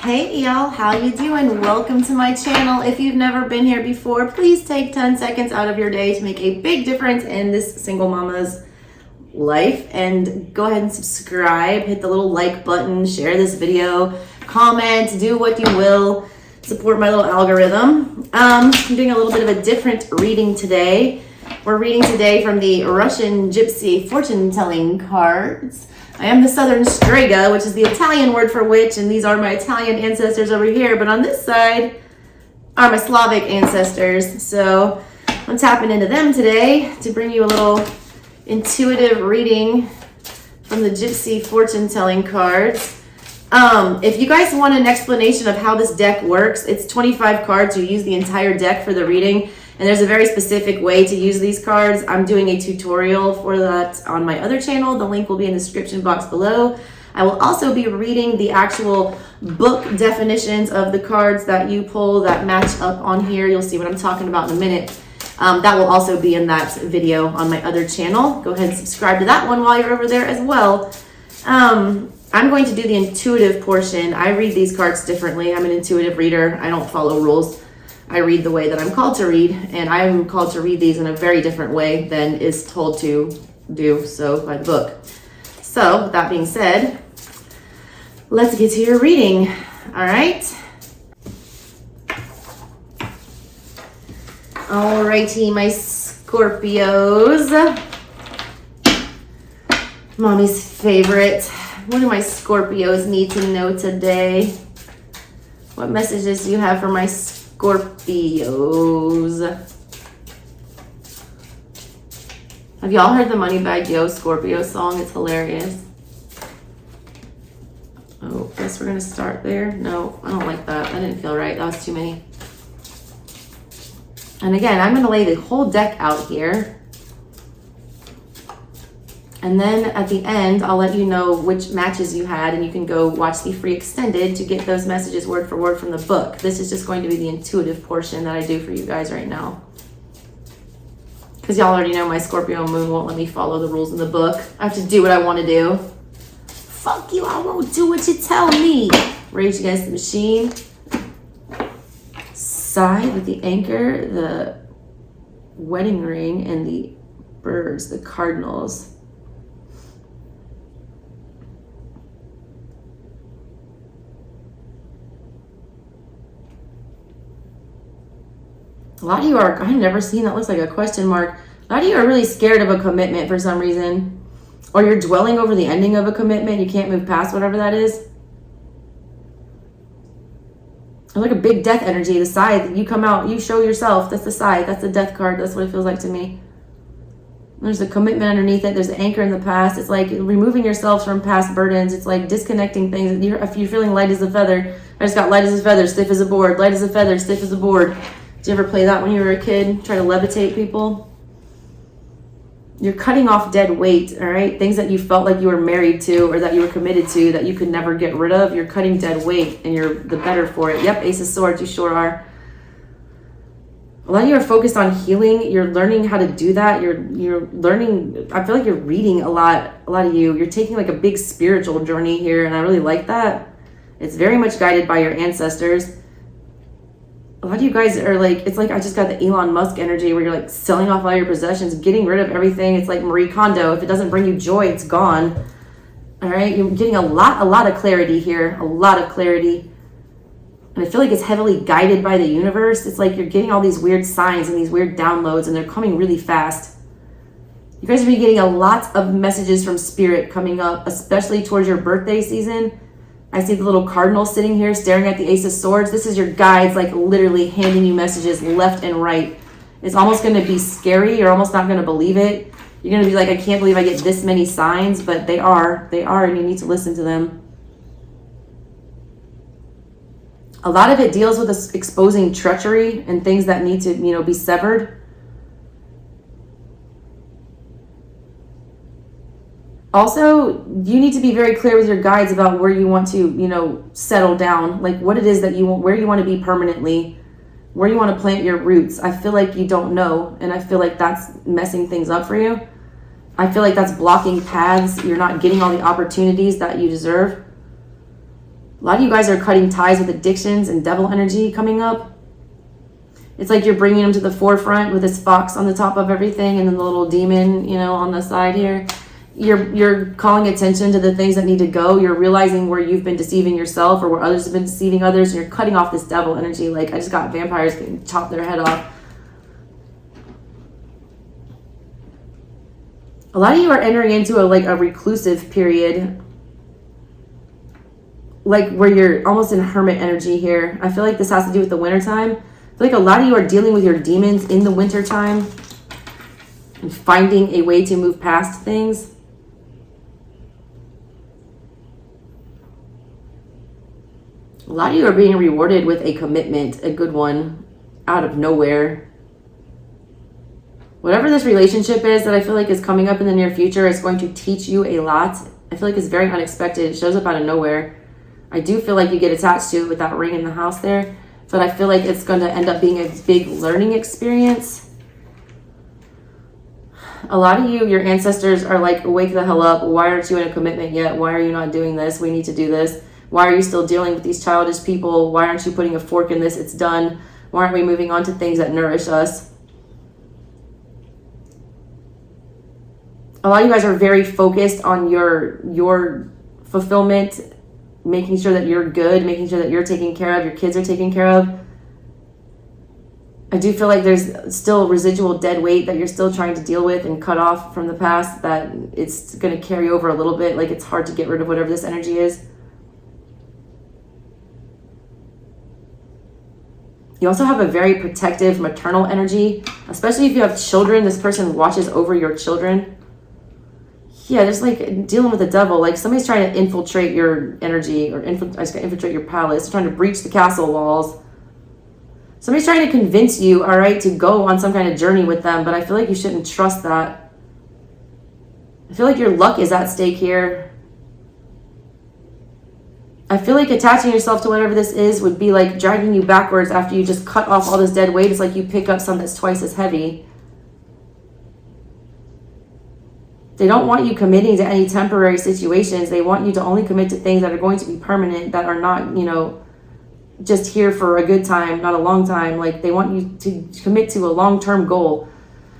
Hey y'all, how you doing? Welcome to my channel. If you've never been here before, please take 10 seconds out of your day to make a big difference in this single mama's life, and go ahead and subscribe, hit the little like button, share this video, comment, do what you will, support my little algorithm. I'm doing a little bit of a different reading today. We're reading today from the Russian Gypsy fortune telling cards. I am the Southern Strega, which is the Italian word for witch, and these are my Italian ancestors over here. But on this side are my Slavic ancestors. So I'm tapping into them today to bring you a little intuitive reading from the Gypsy fortune telling cards. If you guys want an explanation of how this deck works, it's 25 cards. You use the entire deck for the reading. And there's a very specific way to use these cards. I'm doing a tutorial for that on my other channel. The link will be in the description box below. I will also be reading the actual book definitions of the cards that you pull that match up on here. You'll see what I'm talking about in a minute. That will also be in that video on my other channel. Go ahead and subscribe to that one while you're over there as well. I'm going to do the intuitive portion. I read these cards differently. I'm an intuitive reader. I don't follow rules. I read the way that I'm called to read, and I'm called to read these in a very different way than is told to do so by the book. So, with that being said, let's get to your reading. All right. Alrighty, my Scorpios. Mommy's favorite. What do my Scorpios need to know today? What messages do you have for my Scorpios? Have y'all heard the Moneybag Yo Scorpio song? It's hilarious. Oh, guess we're gonna start there. No, I don't like that. That didn't feel right. That was too many. And again, I'm gonna lay the whole deck out here. And then at the end, I'll let you know which matches you had, and you can go watch the free extended to get those messages word for word from the book. This is just going to be the intuitive portion that I do for you guys right now. Because y'all already know my Scorpio moon won't let me follow the rules in the book. I have to do what I want to do. Fuck you, I won't do what you tell me. Rage Against the Machine. Side with the anchor, the wedding ring, and the birds, the cardinals. A lot of you are, I've never seen that looks like a question mark. A lot of you are really scared of a commitment for some reason. Or you're dwelling over the ending of a commitment. You can't move past whatever that is. Or like a big death energy, the side. You come out, you show yourself. That's the side. That's the death card. That's what it feels like to me. There's a commitment underneath it. There's an anchor in the past. It's like removing yourself from past burdens. It's like disconnecting things. If you're feeling light as a feather, I just got light as a feather, stiff as a board. Light as a feather, stiff as a board. Did you ever play that when you were a kid? Try to levitate people? You're cutting off dead weight, all right? Things that you felt like you were married to or that you were committed to that you could never get rid of. You're cutting dead weight and you're the better for it. Yep, Ace of Swords, you sure are. A lot of you are focused on healing. You're learning how to do that. You're learning, I feel like you're reading a lot of you. You're taking like a big spiritual journey here, and I really like that. It's very much guided by your ancestors. A lot of you guys are like, it's like I just got the Elon Musk energy where you're like selling off all your possessions, getting rid of everything. It's like Marie Kondo. If it doesn't bring you joy, it's gone. All right, you're getting a lot of clarity here, a lot of clarity. And I feel like it's heavily guided by the universe. It's like you're getting all these weird signs and these weird downloads, and they're coming really fast. You guys are be getting a lot of messages from spirit coming up, especially towards your birthday season. I see the little cardinal sitting here staring at the Ace of Swords. This is your guides, like literally handing you messages left and right. It's almost going to be scary. You're almost not going to believe it. You're going to be like, I can't believe I get this many signs, but they are, and you need to listen to them. A lot of it deals with us exposing treachery and things that need to, be severed. Also, you need to be very clear with your guides about where you want to, settle down. Like what it is that you want, where you want to be permanently, where you want to plant your roots. I feel like you don't know, and I feel like that's messing things up for you. I feel like that's blocking paths. You're not getting all the opportunities that you deserve. A lot of you guys are cutting ties with addictions and devil energy coming up. It's like you're bringing them to the forefront with this fox on the top of everything and then the little demon, you know, on the side here. You're calling attention to the things that need to go. You're realizing where you've been deceiving yourself or where others have been deceiving others. And you're cutting off this devil energy. Like, I just got vampires getting chopped their head off. A lot of you are entering into a reclusive period. Like where you're almost in hermit energy here. I feel like this has to do with the wintertime. I feel like a lot of you are dealing with your demons in the wintertime and finding a way to move past things. A lot of you are being rewarded with a commitment, a good one, out of nowhere. Whatever this relationship is that I feel like is coming up in the near future is going to teach you a lot. I feel like it's very unexpected. It shows up out of nowhere. I do feel like you get attached to it with that ring in the house there, but I feel like it's going to end up being a big learning experience. A lot of you, your ancestors are like, wake the hell up. Why aren't you in a commitment yet? Why are you not doing this? We need to do this. Why are you still dealing with these childish people? Why aren't you putting a fork in this? It's done. Why aren't we moving on to things that nourish us? A lot of you guys are very focused on your fulfillment, making sure that you're good, making sure that you're taken care of, your kids are taken care of. I do feel like there's still residual dead weight that you're still trying to deal with and cut off from the past, that it's going to carry over a little bit. Like, it's hard to get rid of whatever this energy is. You also have a very protective maternal energy, especially if you have children. This person watches over your children. Yeah, there's like dealing with the devil. Like, somebody's trying to infiltrate your energy or infiltrate your palace, trying to breach the castle walls. Somebody's trying to convince you, all right, to go on some kind of journey with them, but I feel like you shouldn't trust that. I feel like your luck is at stake here. I feel like attaching yourself to whatever this is would be like dragging you backwards after you just cut off all this dead weight. It's like you pick up something that's twice as heavy. They don't want you committing to any temporary situations. They want you to only commit to things that are going to be permanent, that are not, you know, just here for a good time, not a long time. Like, they want you to commit to a long-term goal.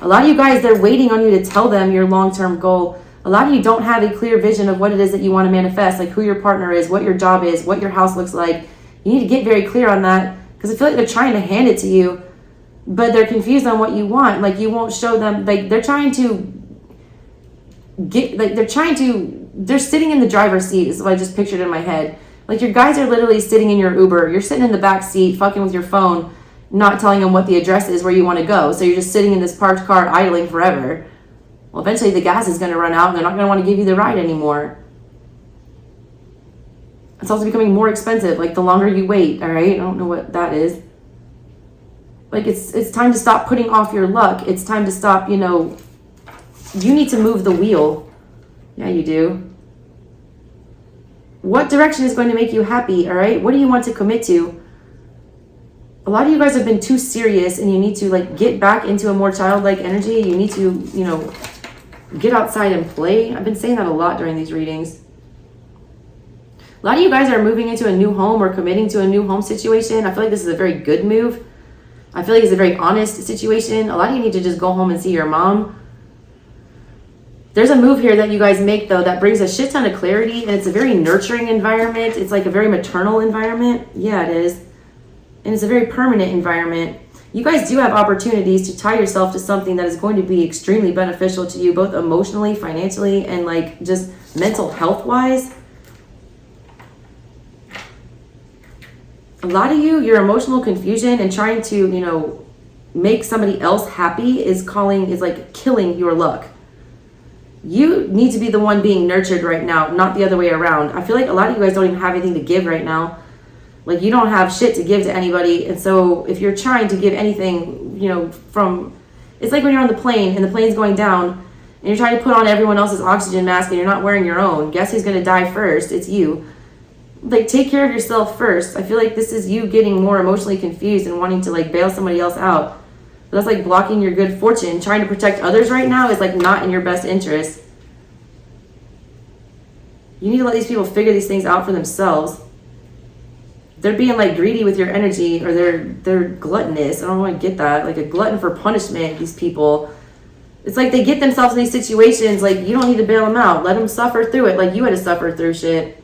A lot of you guys, they're waiting on you to tell them your long-term goal. A lot of you don't have a clear vision of what it is that you want to manifest, like who your partner is, what your job is, what your house looks like. You need to get very clear on that, because I feel like they're trying to hand it to you, but they're confused on what you want. Like, you won't show them, like, they're trying to get, like, they're sitting in the driver's seat is what I just pictured in my head. Like, your guys are literally sitting in your Uber. You're sitting in the back seat, fucking with your phone, not telling them what the address is where you want to go. So you're just sitting in this parked car idling forever. Well, eventually the gas is going to run out and they're not going to want to give you the ride anymore. It's also becoming more expensive, like the longer you wait, all right? I don't know what that is. Like, it's time to stop putting off your luck. It's time to stop, you know, you need to move the wheel. Yeah, you do. What direction is going to make you happy, all right? What do you want to commit to? A lot of you guys have been too serious, and you need to, like, get back into a more childlike energy. You need to, you know, get outside and play. I've been saying that a lot during these readings. A lot of you guys are moving into a new home or committing to a new home situation. I feel like this is a very good move. I feel like it's a very honest situation. A lot of you need to just go home and see your mom. There's a move here that you guys make, though, that brings a shit ton of clarity, and it's a very nurturing environment. It's like a very maternal environment. Yeah, it is. And it's a very permanent environment. You guys do have opportunities to tie yourself to something that is going to be extremely beneficial to you, both emotionally, financially, and like just mental health wise. A lot of you, your emotional confusion and trying to, you know, make somebody else happy is like killing your luck. You need to be the one being nurtured right now, not the other way around. I feel like a lot of you guys don't even have anything to give right now. Like, you don't have shit to give to anybody. And so if you're trying to give anything, you know, it's like when you're on the plane and the plane's going down and you're trying to put on everyone else's oxygen mask and you're not wearing your own. Guess who's going to die first? It's you. Like, take care of yourself first. I feel like this is you getting more emotionally confused and wanting to, like, bail somebody else out. But that's like blocking your good fortune. Trying to protect others right now is like not in your best interest. You need to let these people figure these things out for themselves. they're being like greedy with your energy, or they're gluttonous. I don't want to get that. Like a glutton for punishment, these people. It's like they get themselves in these situations, like you don't need to bail them out. Let them suffer through it like you had to suffer through shit.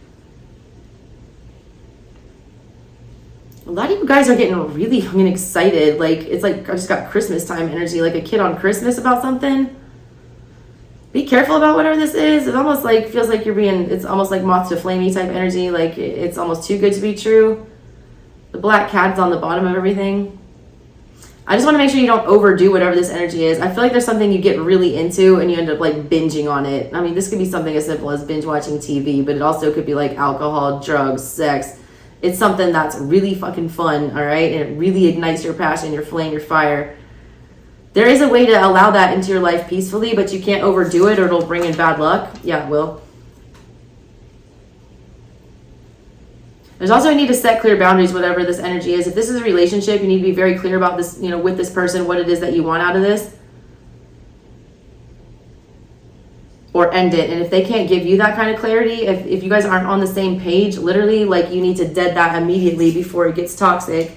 A lot of you guys are getting really excited. Like, it's like I just got Christmas time energy, like a kid on Christmas about something. Be careful about whatever this is. It almost like feels like it's almost like moth to flamey type energy. Like it's almost too good to be true. The black cat's on the bottom of everything. I just want to make sure you don't overdo whatever this energy is. I feel like there's something you get really into and you end up like binging on it. I mean, this could be something as simple as binge watching TV, but it also could be like alcohol, drugs, sex. It's something that's really fucking fun, all right? And it really ignites your passion, your flame, your fire. There is a way to allow that into your life peacefully, but you can't overdo it or it'll bring in bad luck. Yeah, it will. There's also a need to set clear boundaries, whatever this energy is. If this is a relationship, you need to be very clear about this, with this person, what it is that you want out of this. Or end it. And if they can't give you that kind of clarity, if you guys aren't on the same page, literally, like you need to dead that immediately before it gets toxic.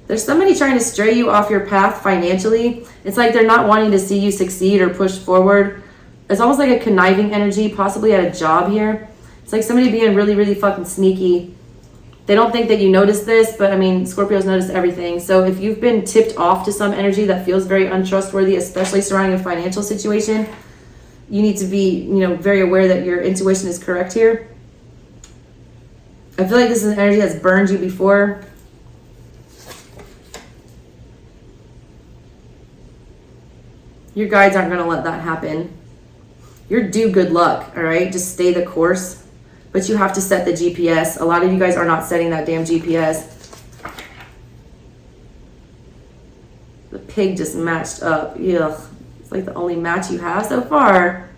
There's somebody trying to stray you off your path financially. It's like they're not wanting to see you succeed or push forward. It's almost like a conniving energy, possibly at a job here. It's like somebody being really, really fucking sneaky. They don't think that you notice this, but I mean, Scorpios notice everything. So if you've been tipped off to some energy that feels very untrustworthy, especially surrounding a financial situation, you need to be, very aware that your intuition is correct here. I feel like this is an energy that's burned you before. Your guides aren't going to let that happen. You're due good luck, all right? Just stay the course. But you have to set the GPS. A lot of you guys are not setting that damn GPS. The pig just matched up. Ugh. It's like the only match you have so far.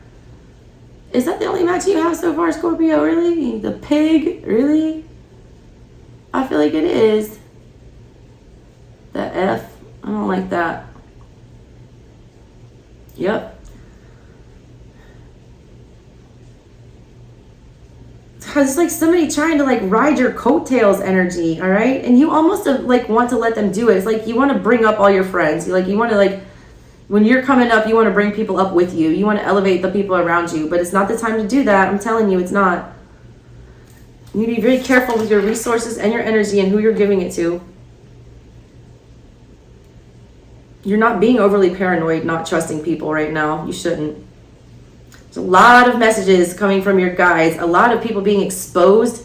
Is that the only match you have so far, Scorpio? Really? The pig? Really? I feel like it is. The F. I don't like that. Yep. It's like somebody trying to like ride your coattails energy, all right? And you almost like want to let them do it. It's like you want to bring up all your friends. You want to like, when you're coming up, you want to bring people up with you. You want to elevate the people around you, but it's not the time to do that. I'm telling you, it's not. You need to be very careful with your resources and your energy and who you're giving it to. You're not being overly paranoid, not trusting people right now. You shouldn't. There's a lot of messages coming from your guides, a lot of people being exposed,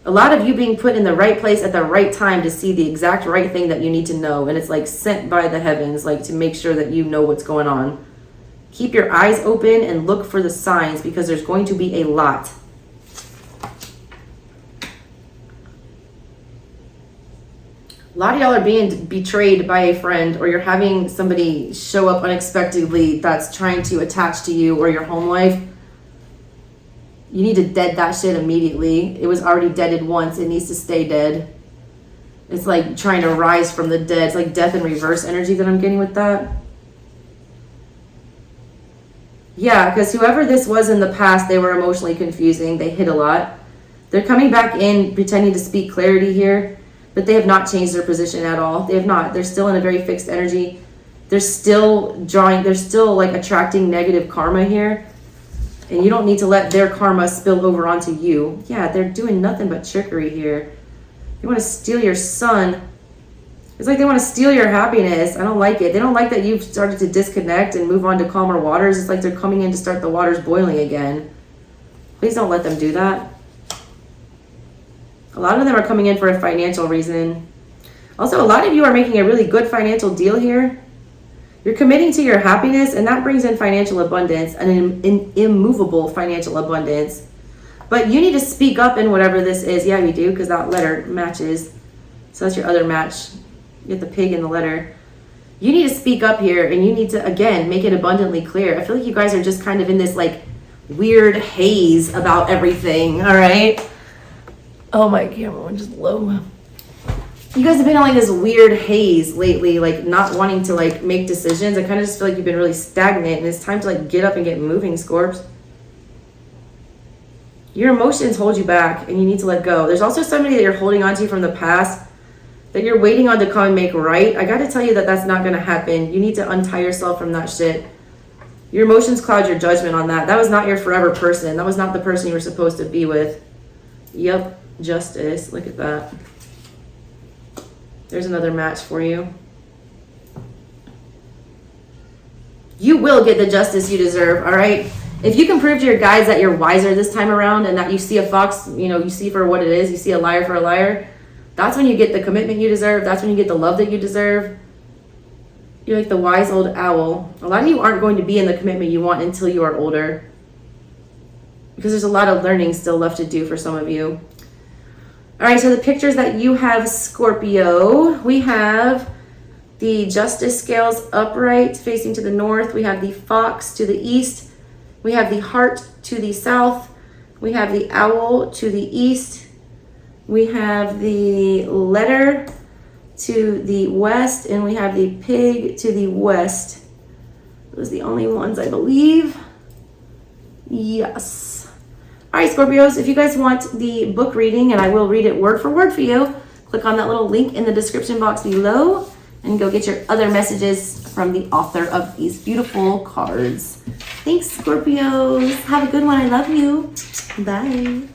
a lot of you being put in the right place at the right time to see the exact right thing that you need to know. And it's like sent by the heavens, like to make sure that you know what's going on. Keep your eyes open and look for the signs because there's going to be a lot. A lot of y'all are being betrayed by a friend, or you're having somebody show up unexpectedly that's trying to attach to you or your home life. You need to dead that shit immediately. It was already deaded once. It needs to stay dead. It's like trying to rise from the dead. It's like death in reverse energy that I'm getting with that. Yeah, because whoever this was in the past, they were emotionally confusing. They hid a lot. They're coming back in, pretending to speak clarity here. But they have not changed their position at all. They have not. They're still in a very fixed energy. They're still like attracting negative karma here. And you don't need to let their karma spill over onto you. Yeah, they're doing nothing but trickery here. They want to steal your sun. It's like they want to steal your happiness. I don't like it. They don't like that you've started to disconnect and move on to calmer waters. It's like they're coming in to start the waters boiling again. Please don't let them do that. A lot of them are coming in for a financial reason. Also, a lot of you are making a really good financial deal here. You're committing to your happiness, and that brings in financial abundance, an immovable financial abundance. But you need to speak up in whatever this is. Yeah, you do, because that letter matches. So that's your other match. You get the pig in the letter. You need to speak up here, and you need to, again, make it abundantly clear. I feel like you guys are just kind of in this, like, weird haze about everything, all right? Oh my camera went just low. You guys have been on like this weird haze lately, like not wanting to like make decisions. I kind of just feel like you've been really stagnant and it's time to like get up and get moving, Scorps. Your emotions hold you back and you need to let go. There's also somebody that you're holding on to from the past that you're waiting on to come and make right. I got to tell you that that's not going to happen. You need to untie yourself from that shit. Your emotions cloud your judgment on that. That was not your forever person. That was not the person you were supposed to be with. Yep, justice. Look at that. There's another match for you. You will get the justice you deserve, all right? If you can prove to your guides that you're wiser this time around and that you see a fox, you know, you see for what it is, you see a liar for a liar, that's when you get the commitment you deserve. That's when you get the love that you deserve. You're like the wise old owl. A lot of you aren't going to be in the commitment you want until you are older, because there's a lot of learning still left to do for some of you. All right, so the pictures that you have, Scorpio, we have the justice scales upright facing to the north. We have the fox to the east. We have the heart to the south. We have the owl to the east. We have the letter to the west, and we have the pig to the west. Those are the only ones, I believe. Yes. All right, Scorpios, if you guys want the book reading, and I will read it word for word for you, click on that little link in the description box below and go get your other messages from the author of these beautiful cards. Thanks, Scorpios. Have a good one. I love you. Bye.